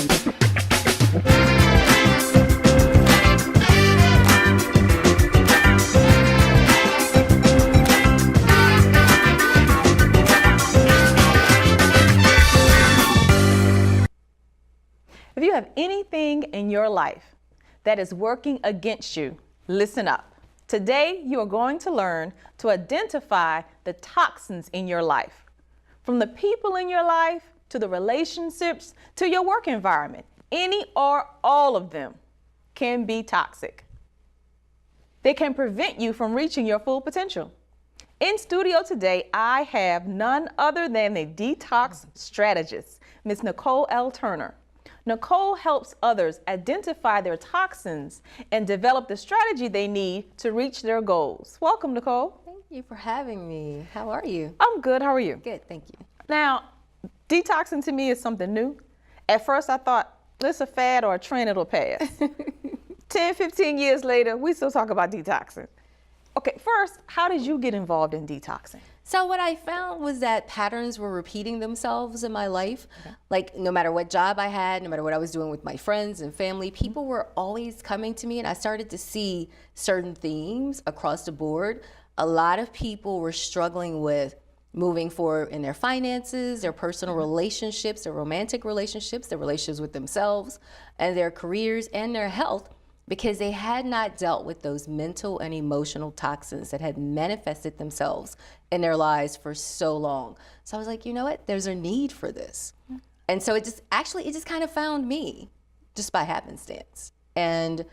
If you have anything in your life that is working against you, listen up. Today, you are going to learn to identify the toxins in your life. From the people in your life, to the relationships, to your work environment, any or all of them can be toxic. They can prevent you from reaching your full potential. In studio today, I have none other than the detox strategist, Ms. Nicole L. Turner. Nicole helps others identify their toxins and develop the strategy they need to reach their goals. Welcome, Nicole. Thank you for having me. How are you? I'm good. How are you? Good, thank you. Now, detoxing to me is something new. At first, I thought, this a fad or a trend, it'll pass. 10, 15 years later, we still talk about detoxing. Okay, first, how did you get involved in detoxing? So what I found was that patterns were repeating themselves in my life. Okay. Like no matter what job I had, no matter what I was doing with my friends and family, people were always coming to me, and I started to see certain themes across the board. A lot of people were struggling with moving forward in their finances, their personal relationships, their romantic relationships, their relationships with themselves and their careers and their health, because they had not dealt with those mental and emotional toxins that had manifested themselves in their lives for so long. So I was like, you know what, there's a need for this. And so it just kind of found me just by happenstance. And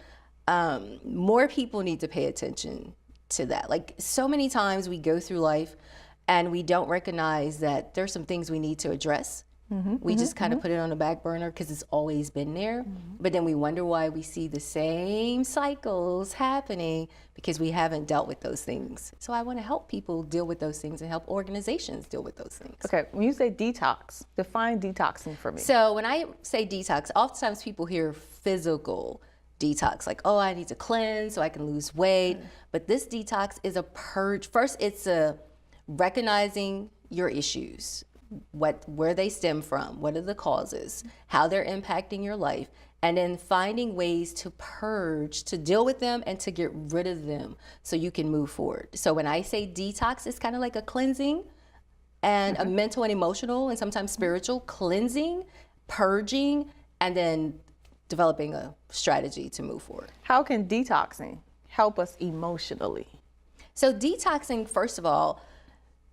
more people need to pay attention to that. Like so many times we go through life and we don't recognize that there's some things we need to address. We just kind of put it on the back burner because it's always been there. But then we wonder why we see the same cycles happening because we haven't dealt with those things. So I want to help people deal with those things and help organizations deal with those things. Okay, when you say detox, define detoxing for me. So when I say detox, oftentimes people hear physical detox, like, oh, I need to cleanse so I can lose weight. But this detox is a purge. First, it's a recognizing your issues. Where they stem from, what are the causes, how they're impacting your life, and then finding ways to purge, to deal with them and to get rid of them so you can move forward. So when I say detox, it's kind of like a cleansing and a mental and emotional and sometimes spiritual cleansing, purging, and then developing a strategy to move forward. How can detoxing help us emotionally? So detoxing, first of all,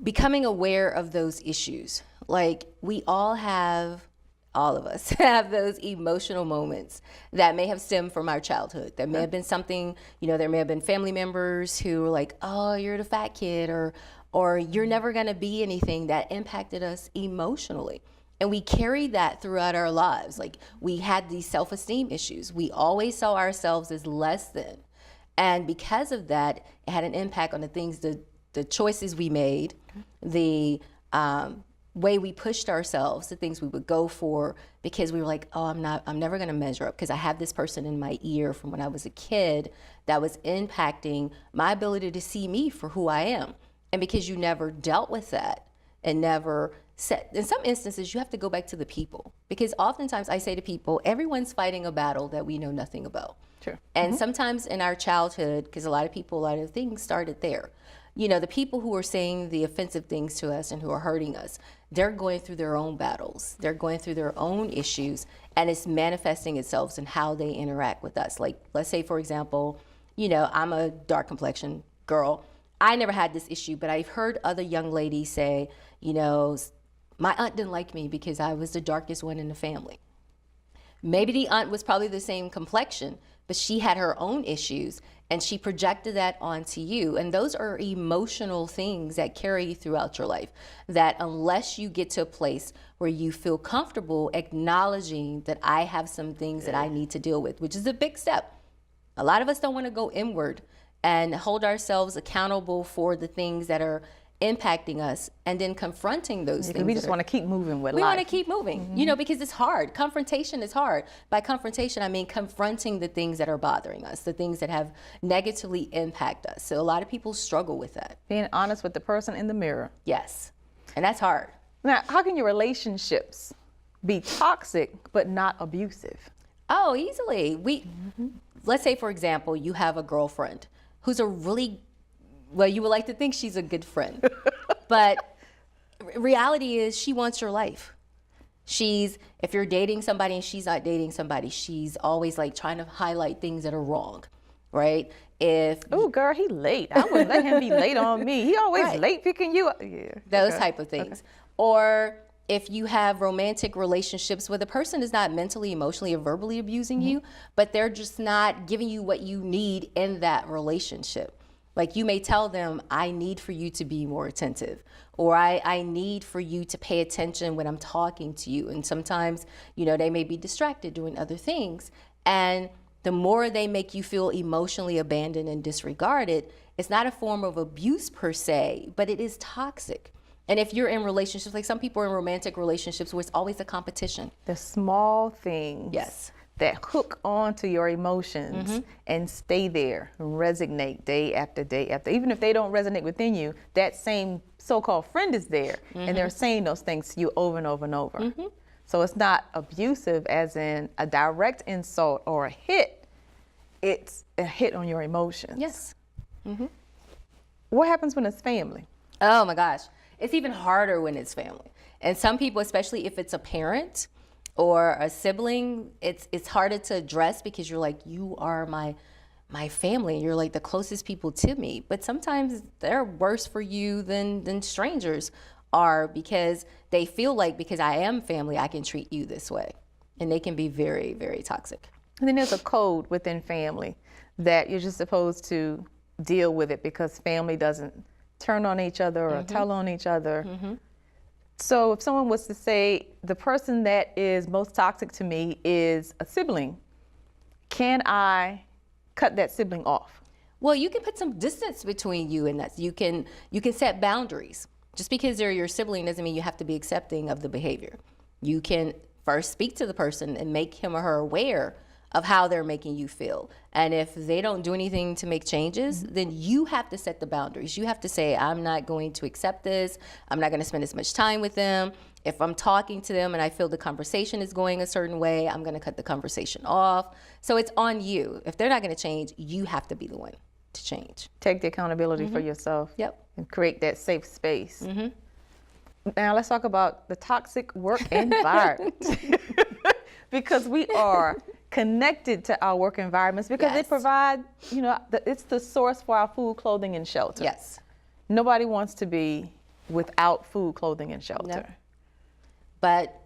becoming aware of those issues. Like all of us have those emotional moments that may have stemmed from our childhood. That may have been something, there may have been family members who were like, oh, you're the fat kid, or you're never gonna be anything, that impacted us emotionally. And we carried that throughout our lives. Like we had these self-esteem issues. We always saw ourselves as less than. And because of that, it had an impact on the things, the choices we made, the way we pushed ourselves, the things we would go for, because we were like, oh, I'm never gonna measure up because I have this person in my ear from when I was a kid that was impacting my ability to see me for who I am. And because you never dealt with that and never said, in some instances, you have to go back to the people, because oftentimes I say to people, everyone's fighting a battle that we know nothing about. Sure. And sometimes in our childhood, because a lot of things started there. The people who are saying the offensive things to us and who are hurting us, they're going through their own battles. They're going through their own issues, and it's manifesting itself in how they interact with us. Like, let's say, for example, I'm a dark complexion girl. I never had this issue, but I've heard other young ladies say, my aunt didn't like me because I was the darkest one in the family. Maybe the aunt was probably the same complexion, but she had her own issues, and she projected that onto you. And those are emotional things that carry you throughout your life, that unless you get to a place where you feel comfortable acknowledging that I have some things that I need to deal with, which is a big step. A lot of us don't want to go inward and hold ourselves accountable for the things that are impacting us, and then confronting those things. We just want to keep moving with life. We want to keep moving, because it's hard. Confrontation is hard. By confrontation, I mean confronting the things that are bothering us, the things that have negatively impacted us. So a lot of people struggle with that. Being honest with the person in the mirror. Yes, and that's hard. Now, how can your relationships be toxic but not abusive? Oh, easily. Let's say, for example, you have a girlfriend who's a really, well, you would like to think she's a good friend, but reality is she wants your life. If you're dating somebody and she's not dating somebody, she's always like trying to highlight things that are wrong, right? Oh, girl, he late. I wouldn't let him be late on me. He always late picking you up. Yeah. Those type of things. Or if you have romantic relationships where the person is not mentally, emotionally, or verbally abusing you, but they're just not giving you what you need in that relationship. Like you may tell them, I need for you to be more attentive, or I need for you to pay attention when I'm talking to you. And sometimes, they may be distracted doing other things. And the more they make you feel emotionally abandoned and disregarded, it's not a form of abuse per se, but it is toxic. And if you're in relationships, like some people are in romantic relationships where it's always a competition. The small things. Yes. That hook onto your emotions and stay there, resonate day after day after. Even if they don't resonate within you, that same so-called friend is there and they're saying those things to you over and over and over. So it's not abusive as in a direct insult or a hit. It's a hit on your emotions. Yes. What happens when it's family? Oh my gosh. It's even harder when it's family. And some people, especially if it's a parent or a sibling, it's harder to address because you're like, you are my family. You're like the closest people to me. But sometimes they're worse for you than strangers are, because they feel like because I am family, I can treat you this way. And they can be very, very toxic. And then there's a code within family that you're just supposed to deal with it because family doesn't turn on each other or tell on each other. So if someone was to say, the person that is most toxic to me is a sibling, can I cut that sibling off? Well, you can put some distance between you and that. You can set boundaries. Just because they're your sibling doesn't mean you have to be accepting of the behavior. You can first speak to the person and make him or her aware of how they're making you feel. And if they don't do anything to make changes, then you have to set the boundaries. You have to say, I'm not going to accept this. I'm not going to spend as much time with them. If I'm talking to them and I feel the conversation is going a certain way, I'm going to cut the conversation off. So it's on you. If they're not going to change, you have to be the one to change. Take the accountability for yourself. Yep. And create that safe space. Now let's talk about the toxic work environment. Because we are connected to our work environments because they provide, it's the source for our food, clothing, and shelter. Yes. Nobody wants to be without food, clothing, and shelter. No. But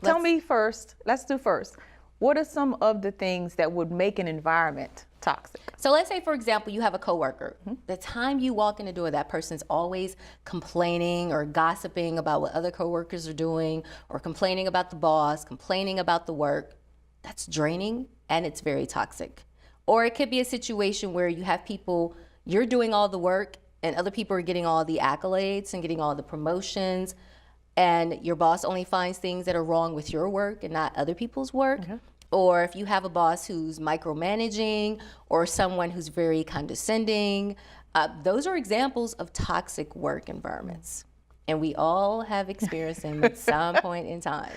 tell me first, let's do first, what are some of the things that would make an environment toxic? So let's say, for example, you have a coworker. The time you walk in the door, that person's always complaining or gossiping about what other coworkers are doing, or complaining about the boss, complaining about the work. That's draining and it's very toxic. Or it could be a situation where you have people, you're doing all the work and other people are getting all the accolades and getting all the promotions, and your boss only finds things that are wrong with your work and not other people's work. Or if you have a boss who's micromanaging or someone who's very condescending, those are examples of toxic work environments. And we all have experienced them at some point in time.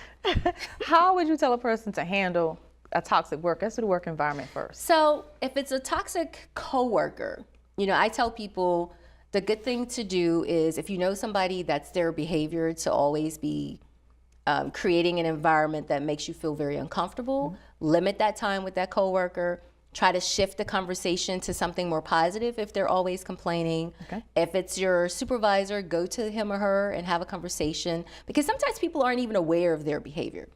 How would you tell a person to handle a toxic work? Let's do the work environment first. So if it's a toxic coworker, I tell people the good thing to do is, if you know somebody that's their behavior, to always be creating an environment that makes you feel very uncomfortable. Limit that time with that coworker. Try to shift the conversation to something more positive if they're always complaining. If it's your supervisor, go to him or her and have a conversation, because sometimes people aren't even aware of their behavior.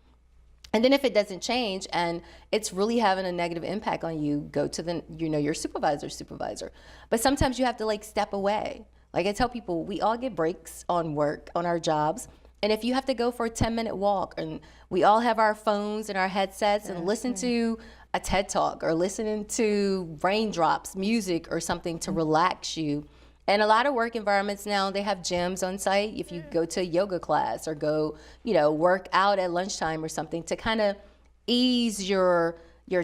And then if it doesn't change and it's really having a negative impact on you, go to your supervisor. But sometimes you have to step away. Like I tell people, we all get breaks on work, on our jobs. And if you have to go for a 10-minute walk, and we all have our phones and our headsets and listen to a TED Talk or listening to raindrops, music or something to relax you. And a lot of work environments now, they have gyms on site. If you go to a yoga class or go, work out at lunchtime or something to kind of ease your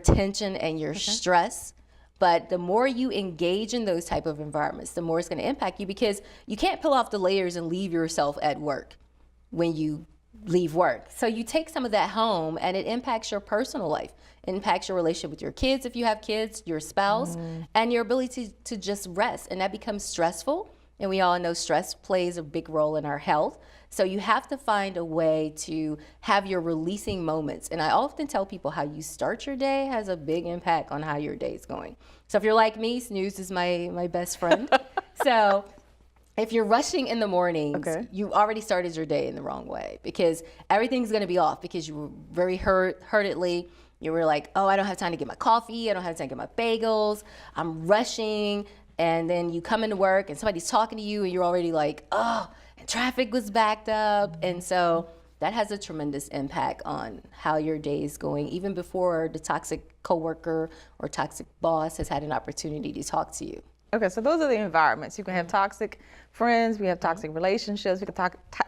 tension and your stress. But the more you engage in those type of environments, the more it's going to impact you, because you can't peel off the layers and leave yourself at work when you leave work. So you take some of that home and it impacts your personal life. It impacts your relationship with your kids if you have kids, your spouse, and your ability to just rest. And that becomes stressful. And we all know stress plays a big role in our health. So you have to find a way to have your releasing moments. And I often tell people how you start your day has a big impact on how your day is going. So if you're like me, snooze is my best friend. So if you're rushing in the mornings, you already started your day in the wrong way because everything's going to be off because you were very hurriedly. You were like, oh, I don't have time to get my coffee. I don't have time to get my bagels. I'm rushing. And then you come into work and somebody's talking to you and you're already like, oh, and traffic was backed up. And so that has a tremendous impact on how your day is going, even before the toxic coworker or toxic boss has had an opportunity to talk to you. Okay, so those are the environments. You can have toxic friends, we have toxic relationships,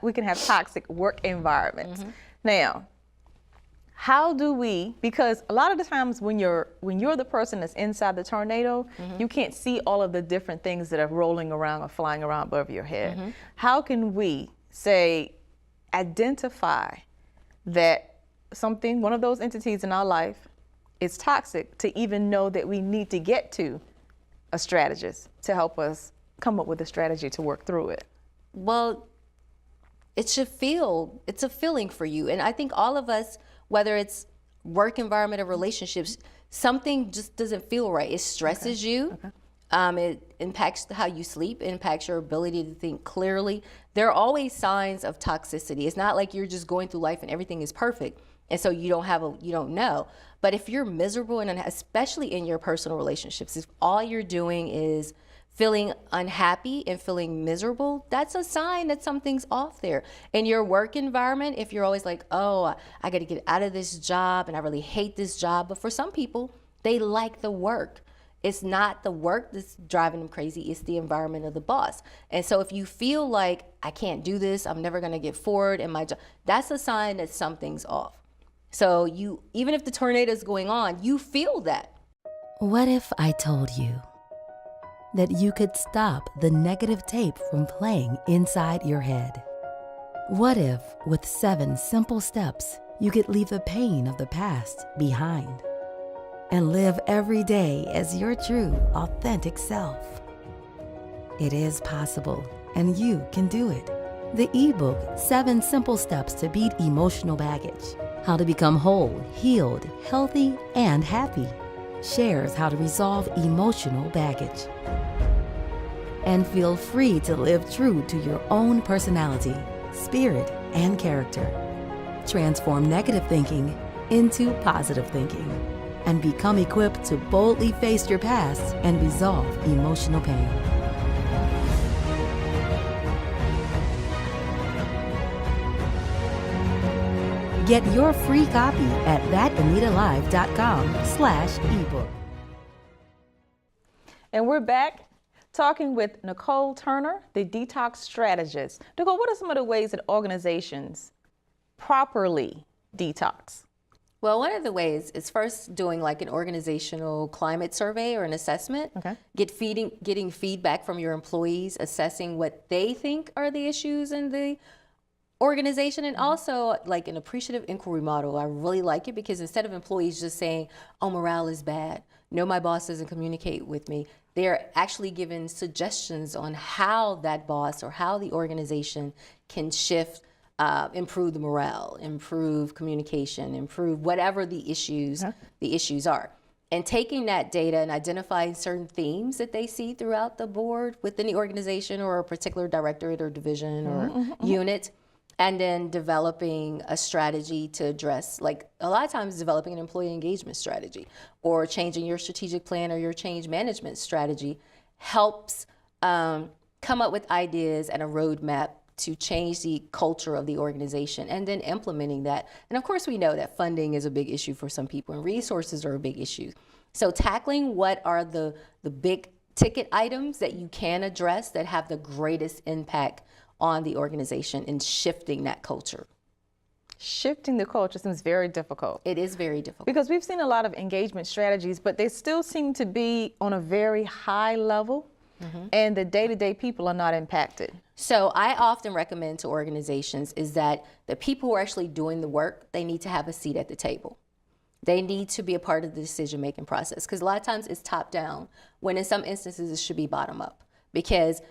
we can have toxic work environments. Now, how do we, because a lot of the times when you're the person that's inside the tornado, you can't see all of the different things that are rolling around or flying around above your head. How can we say, identify that one of those entities in our life is toxic to even know that we need to get to a strategist to help us come up with a strategy to work through it? Well, it's a feeling for you. And I think all of us, whether it's work environment or relationships, something just doesn't feel right. It stresses you. It impacts how you sleep, it impacts your ability to think clearly. There are always signs of toxicity. It's not like you're just going through life and everything is perfect. And so you don't know. But if you're miserable, and especially in your personal relationships, if all you're doing is feeling unhappy and feeling miserable, that's a sign that something's off there. In your work environment, if you're always like, oh, I got to get out of this job and I really hate this job. But for some people, they like the work. It's not the work that's driving them crazy, it's the environment of the boss. And so if you feel like I can't do this, I'm never gonna get forward in my job, that's a sign that something's off. So even if the tornado is going on, you feel that. What if I told you that you could stop the negative tape from playing inside your head? What if, with 7 simple steps, you could leave the pain of the past behind and live every day as your true, authentic self? It is possible, and you can do it. The ebook, 7 Simple Steps to Beat Emotional Baggage, How to Become Whole, Healed, Healthy, and Happy, shares how to resolve emotional baggage and feel free to live true to your own personality, spirit, and character. Transform negative thinking into positive thinking and become equipped to boldly face your past and resolve emotional pain. Get your free copy at thatanitalive.com/ebook. And we're back talking with Nicole Turner, the detox strategist. Nicole, what are some of the ways that organizations properly detox? Well, one of the ways is first doing like an organizational climate survey or an assessment. Getting feedback from your employees, assessing what they think are the issues in the organization, and also like an appreciative inquiry model. I really like it because instead of employees just saying, oh, morale is bad, no, my boss doesn't communicate with me, they're actually given suggestions on how that boss or how the organization can shift, improve the morale, improve communication, improve whatever the issues are. And taking that data and identifying certain themes that they see throughout the board within the organization or a particular directorate or division or unit, and then developing a strategy to address, like a lot of times developing an employee engagement strategy or changing your strategic plan or your change management strategy helps come up with ideas and a roadmap to change the culture of the organization, and then implementing that. And of course we know that funding is a big issue for some people and resources are a big issue. So tackling what are the big ticket items that you can address that have the greatest impact on the organization and shifting that culture. Shifting the culture seems very difficult. It is very difficult. Because we've seen a lot of engagement strategies, but they still seem to be on a very high level, and the day-to-day people are not impacted. So I often recommend to organizations is that the people who are actually doing the work, they need to have a seat at the table. They need to be a part of the decision-making process, because a lot of times it's top down, when in some instances it should be bottom up. Because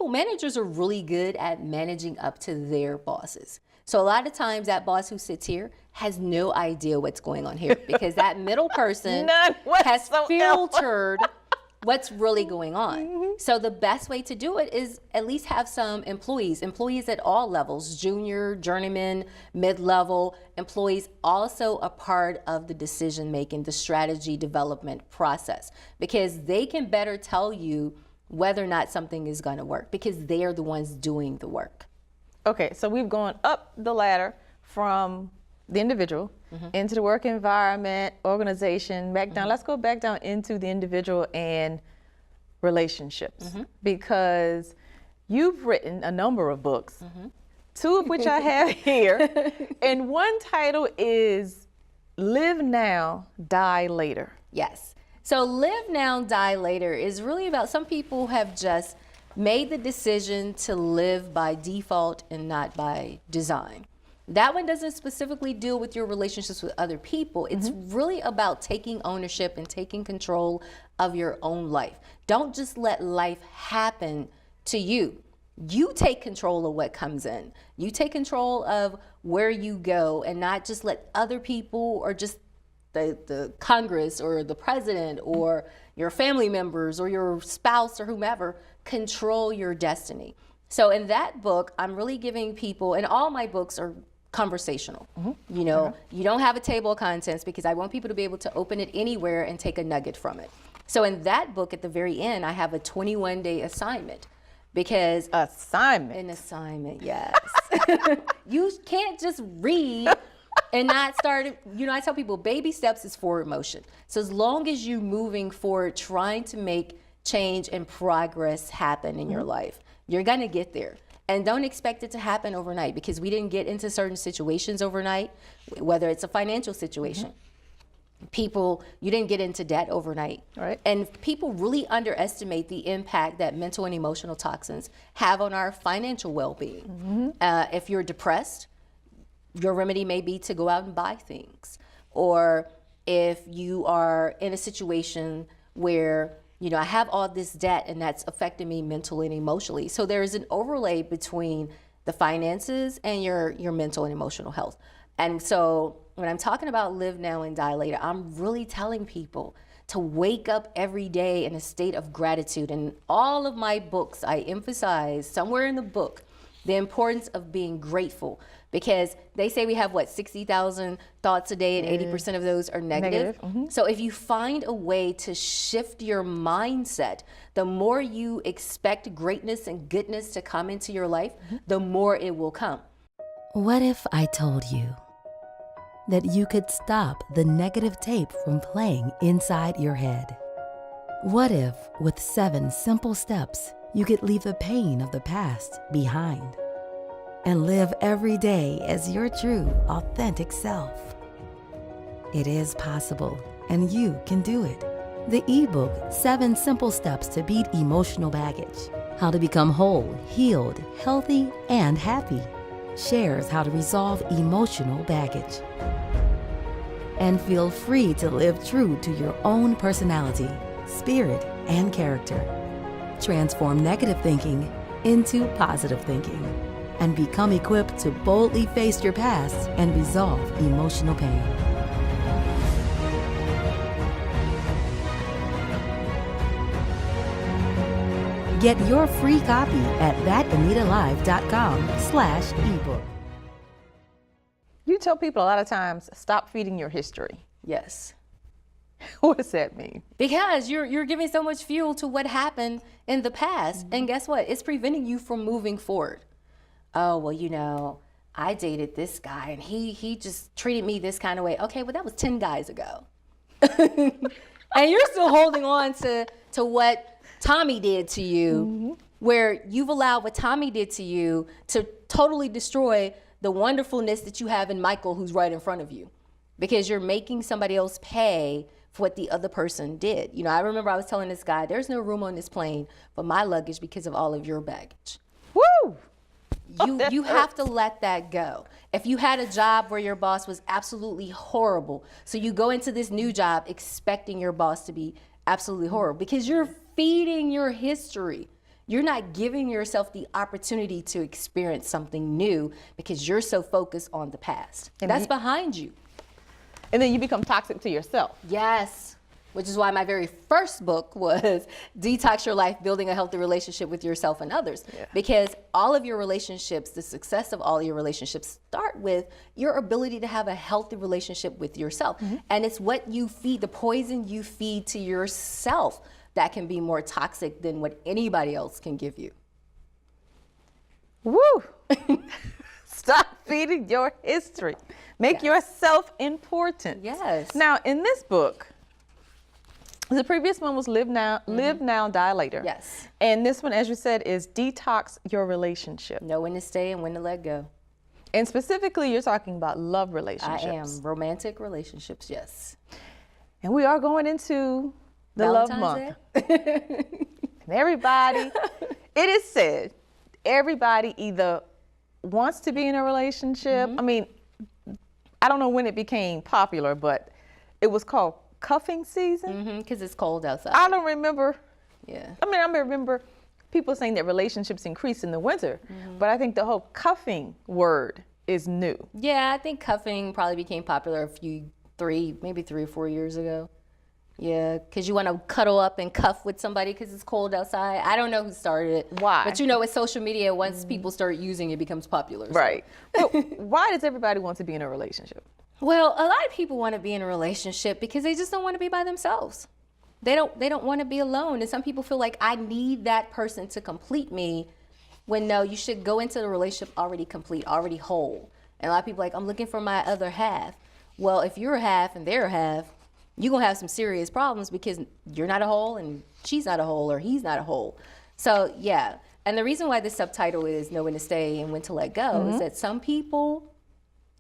managers are really good at managing up to their bosses. So a lot of times that boss who sits here has no idea what's going on here, because that middle person has filtered what's really going on. So the best way to do it is at least have some employees at all levels, junior, journeyman, mid-level employees, also a part of the decision-making, the strategy development process, because they can better tell you whether or not something is going to work, because they are the ones doing the work. Okay, so we've gone up the ladder from the individual into the work environment, organization, back down. Let's go back down into the individual and relationships, because you've written a number of books, two of which I have here, and one title is Live Now, Die Later. Yes. So Live Now, Die Later is really about, some people have just made the decision to live by default and not by design. That one doesn't specifically deal with your relationships with other people. It's really about taking ownership and taking control of your own life. Don't just let life happen to you. You take control of what comes in. You take control of where you go, and not just let other people, or just the Congress or the president or your family members or your spouse or whomever control your destiny. So in that book, I'm really giving people, and all my books are conversational. You know, you don't have a table of contents, because I want people to be able to open it anywhere and take a nugget from it. So in that book, at the very end, I have a 21-day assignment, because an assignment, yes. You can't just read and not start. You know, I tell people baby steps is forward motion. So as long as you moving forward, trying to make change and progress happen in your life, you're gonna get there. And don't expect it to happen overnight, because we didn't get into certain situations overnight, whether it's a financial situation. People, you didn't get into debt overnight. Right. And people really underestimate the impact that mental and emotional toxins have on our financial well-being. If you're depressed, your remedy may be to go out and buy things. Or if you are in a situation where, you know, I have all this debt and that's affecting me mentally and emotionally. So there is an overlay between the finances and your mental and emotional health. And so when I'm talking about Live Now and Die Later, I'm really telling people to wake up every day in a state of gratitude. And all of my books, I emphasize somewhere in the book the importance of being grateful, because they say we have 60,000 thoughts a day, and 80% of those are negative. So if you find a way to shift your mindset, the more you expect greatness and goodness to come into your life, the more it will come. What if I told you that you could stop the negative tape from playing inside your head? What if, with 7 simple steps, you could leave the pain of the past behind and live every day as your true, authentic self? It is possible, and you can do it. The ebook, 7 Simple Steps to Beat Emotional Baggage, How to Become Whole, Healed, Healthy, and Happy, shares how to resolve emotional baggage and feel free to live true to your own personality, spirit, and character. Transform negative thinking into positive thinking and become equipped to boldly face your past and resolve emotional pain. Get your free copy at thatanitalive.com/ebook. You tell people a lot of times, stop feeding your history. Yes. What does that mean? Because you're giving so much fuel to what happened in the past. And guess what? It's preventing you from moving forward. Oh, well, you know, I dated this guy and he just treated me this kind of way. Okay, well, that was 10 guys ago. And you're still holding on to what Tommy did to you, where you've allowed what Tommy did to you to totally destroy the wonderfulness that you have in Michael, who's right in front of you, because you're making somebody else pay for what the other person did. You know, I remember I was telling this guy, there's no room on this plane for my luggage because of all of your baggage. Woo! You have to let that go. If you had a job where your boss was absolutely horrible, so you go into this new job expecting your boss to be absolutely horrible because you're feeding your history. You're not giving yourself the opportunity to experience something new because you're so focused on the past. And that's behind you. And then you become toxic to yourself. Yes, which is why my very first book was Detox Your Life, Building a Healthy Relationship with Yourself and Others. Yeah. Because all of your relationships, the success of all of your relationships start with your ability to have a healthy relationship with yourself. And it's what you feed, the poison you feed to yourself that can be more toxic than what anybody else can give you. Woo! Stop feeding your history. Make yourself important. Yes. Now, in this book, the previous one was Live Now, Die Later. Yes. And this one, as you said, is Detox Your Relationship. Know when to stay and when to let go. And specifically, you're talking about love relationships. I am. Romantic relationships, yes. And we are going into the Valentine's love month. Day? And everybody, it is said, everybody either wants to be in a relationship. I mean, I don't know when it became popular, but it was called cuffing season. Because it's cold outside. I don't remember. Yeah. I mean, I remember people saying that relationships increase in the winter, but I think the whole cuffing word is new. Yeah, I think cuffing probably became popular maybe 3 or 4 years ago. Yeah, because you want to cuddle up and cuff with somebody because it's cold outside. I don't know who started it. Why? But you know, with social media, once people start using it, it becomes popular. So. Right. Well, why does everybody want to be in a relationship? Well, a lot of people want to be in a relationship because they just don't want to be by themselves. They don't want to be alone. And some people feel like I need that person to complete me, when no, you should go into the relationship already complete, already whole. And a lot of people are like, I'm looking for my other half. Well, if you're a half and they're a half, you're going to have some serious problems because you're not a whole and she's not a whole or he's not a whole. So, yeah. And the reason why the subtitle is Know When to Stay and When to Let Go is that some people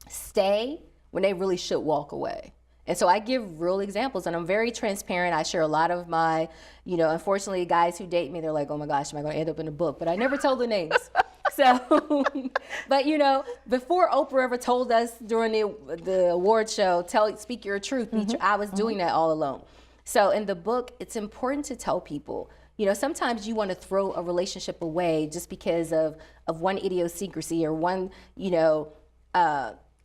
stay when they really should walk away. And so I give real examples, and I'm very transparent. I share a lot of my, unfortunately, guys who date me, they're like, oh my gosh, am I going to end up in a book? But I never told the names. So, but before Oprah ever told us during the award show, speak your truth, I was doing that all alone. So in the book, it's important to tell people, sometimes you want to throw a relationship away just because of one idiosyncrasy or one,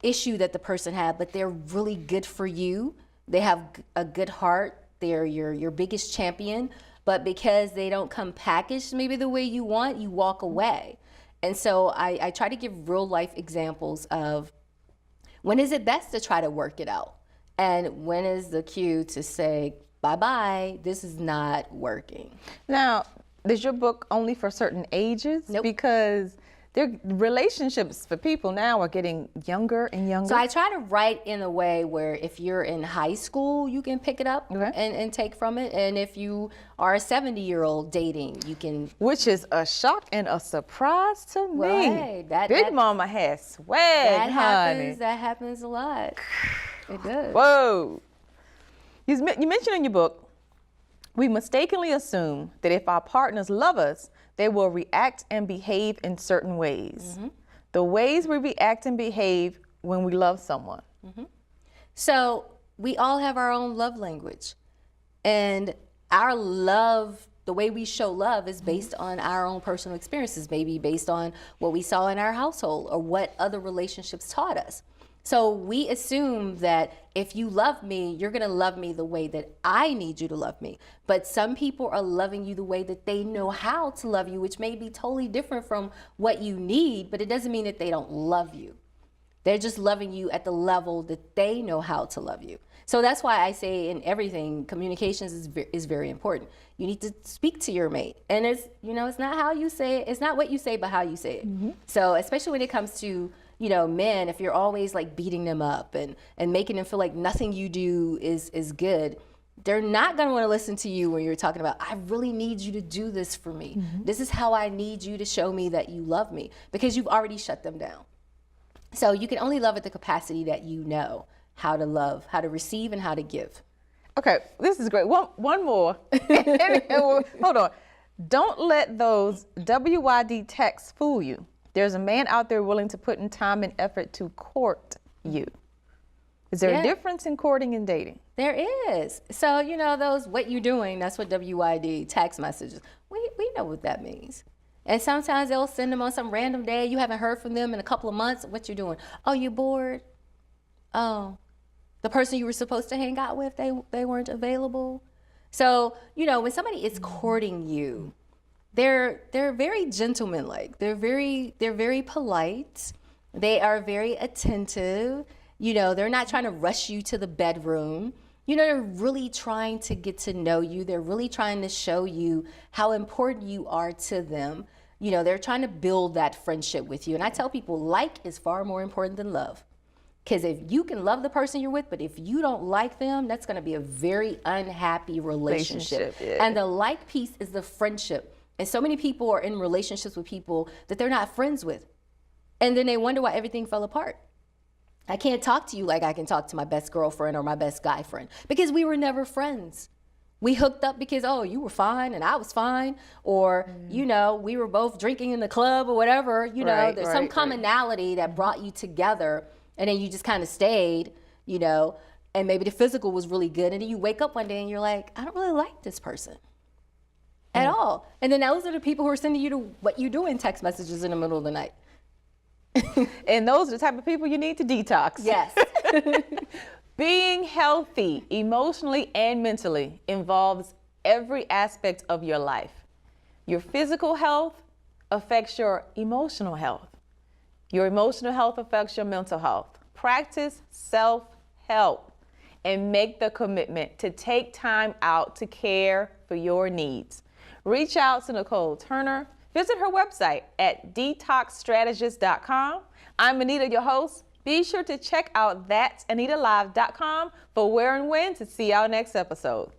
issue that the person had, but they're really good for you. They have a good heart. They're your biggest champion, but because they don't come packaged maybe the way you want, you walk away. And so I try to give real life examples of when is it best to try to work it out? And when is the cue to say, bye-bye, this is not working. Now, is your book only for certain ages? Nope. Because their relationships for people now are getting younger and younger. So I try to write in a way where if you're in high school, you can pick it up and take from it. And if you are a 70-year-old dating, you can. Which is a shock and a surprise to me. Well, hey, Big Mama has swag, honey. That happens a lot. It does. Whoa. You mentioned in your book, we mistakenly assume that if our partners love us, they will react and behave in certain ways. The ways we react and behave when we love someone. So we all have our own love language. And our love, the way we show love is based on our own personal experiences, maybe based on what we saw in our household or what other relationships taught us. So we assume that if you love me, you're going to love me the way that I need you to love me. But some people are loving you the way that they know how to love you, which may be totally different from what you need, but it doesn't mean that they don't love you. They're just loving you at the level that they know how to love you. So that's why I say in everything, communications is very important. You need to speak to your mate. And it's not how you say it. It's not what you say, but how you say it. So especially when it comes to men, if you're always like beating them up and making them feel like nothing you do is good, they're not going to want to listen to you when you're talking about, I really need you to do this for me. This is how I need you to show me that you love me, because you've already shut them down. So you can only love at the capacity that you know how to love, how to receive, and how to give. Okay, this is great. One more. Hold on. Don't let those WYD texts fool you. There's a man out there willing to put in time and effort to court you. Is there a difference in courting and dating? There is. So, you know, those what you doing, that's what WID, text messages. We know what that means. And sometimes they'll send them on some random day. You haven't heard from them in a couple of months. What you doing? Oh, you bored? Oh, the person you were supposed to hang out with, they weren't available. So, you know, when somebody is courting you, they're very gentlemanlike. They're very polite. They are very attentive. You know, they're not trying to rush you to the bedroom. You know, they're really trying to get to know you. They're really trying to show you how important you are to them. You know, they're trying to build that friendship with you. And I tell people, like is far more important than love. Because if you can love the person you're with, but if you don't like them, that's going to be a very unhappy relationship. Yeah. And the like piece is the friendship. And so many people are in relationships with people that they're not friends with. And then they wonder why everything fell apart. I can't talk to you like I can talk to my best girlfriend or my best guy friend because we were never friends. We hooked up because, oh, you were fine and I was fine. Or, you know, we were both drinking in the club or whatever. You know, there's some commonality that brought you together and then you just kind of stayed, you know, and maybe the physical was really good. And then you wake up one day and you're like, I don't really like this person at all. And then those are the people who are sending you to what you do in text messages in the middle of the night. And those are the type of people you need to detox. Yes. Being healthy emotionally and mentally involves every aspect of your life. Your physical health affects your emotional health. Your emotional health affects your mental health. Practice self-help and make the commitment to take time out to care for your needs. Reach out to Nicole Turner. Visit her website at detoxstrategist.com. I'm Anita, your host. Be sure to check out that'sanitalive.com for where and when to see our next episode.